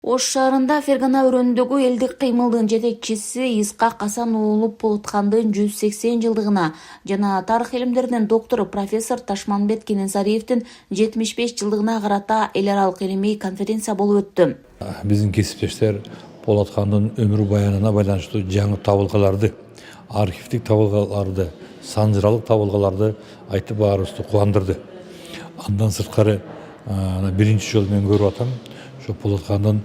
Ош шаарында Фергана өрөөнүндөгү элдик кыймылдын жетекчиси Исқақ Асан уулу Полоткандын 180 жылдыгына жана тарых илимдеринин доктору профессор Ташманбет Кененсариевдин 75 жылдыгына карата эл аралык илимий конференция болуп өттү. Биздин кесиптештер Полоткандын өмүр баянына байланыштуу жаңы табылгаларды, архивдик табылгаларды, санжыралык табылгаларды айтып баарыбызды кубандырды. Андан сырткары биринчи жолу мен көрүп атам, ошо Полоткандын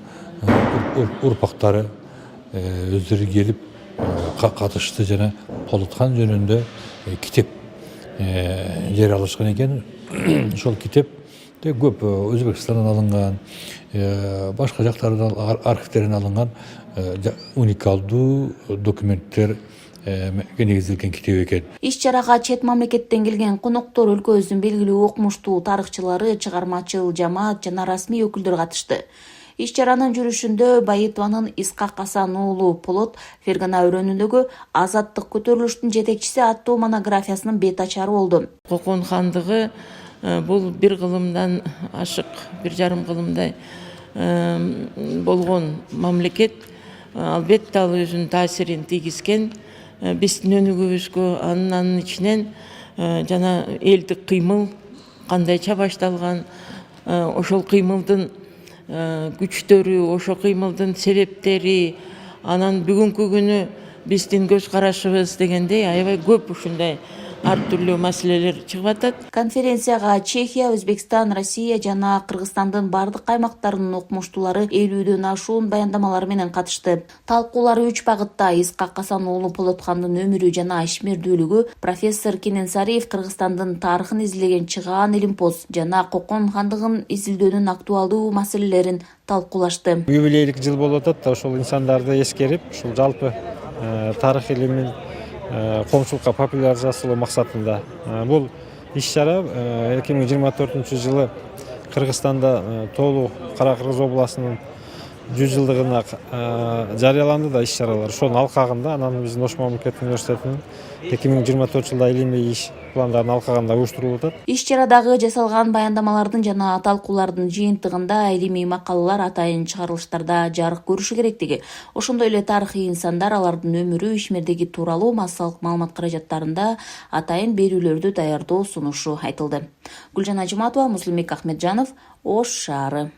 урпактары өздөрү келип катышты жана Полоткан жөнүндө китеп жарыялашкан экен. Ошол китепте көп Өзбекстандан алынган, башка жактардан архивтерден алынган уникалдуу документтер негизделген китеп экен. Иш-чарага чет мамлекеттен келген коноктор, өлкөбүздүн белгилүү окумуштуу тарыхчылары, чыгармачыл жамаат жана расмий өкүлдөр катышты. Иш-чаранын жүрүшүндө Байытованын Исқақ Асан уулу Полот Фергана өрөөнүндөгү азаттык көтөрүлүштүн жетекчиси аттуу монографиясынын бет ачары болду. Кокон хандыгы бул бир кылымдан ашык, бир жарым кылымдай болгон мамлекет. Албетте ал өзүнүн таасирин тийгизген. Биздин өнүгүүбүзгө анын ичинен жана элдик кыймыл кандайча башталган, ошол кыймылдын күчтөрү, ошол кыймылдын себептери, анан бүгүнкү күнү биздин көз карашыбыз дегендей аябай көп ушундай ар түрлүү маселелер чыгып атат. Конференцияга Чехия, Өзбекстан, Россия жана Кыргызстандын бардык аймактарынын окумуштуулары 50дөн ашуун баяндамалары менен катышты. Талкуулар 3 багытта: Исқақ Асан уулу Полоткандын өмүрү жана ишмердүүлүгү, профессор Кененсариев Кыргызстандын тарыхын изилдеген чыгаан илимпоз жана Кокон хандыгын изилдөөнүн актуалдуу маселелерин талкуулашты. Юбилейлик жыл болуп атат, ошол инсандарды эскерип, ушул жалпы тарых илимин коомчулукка популяризациялоо максатында бул иш-чара 2024 жылы Кыргызстанда Тоолу Кара Кыргыз областынын 100 жылдыгына жарыяланды да иш-чаралар. Ошонун алкагында анан биздин Ош мамлекеттик университетинин 2024 жылда илимий иш пландарын алкагында уюштурулуп атат. Иш-чарадагы жасалган баяндамалардын жана талкуулардын жыйынтыгында илимий макалалар атайын чыгарылыштарда жарык көрүшү керектиги, ошондой эле тарыхый инсандар, алардын өмүрү, ишмердиги тууралуу массалык маалымат каражаттарында атайын берүүлөрдү даярдоо сунушу айтылды. Гүлжан Ажыматова, Муслимбек Ахмеджанов, Ош шаары.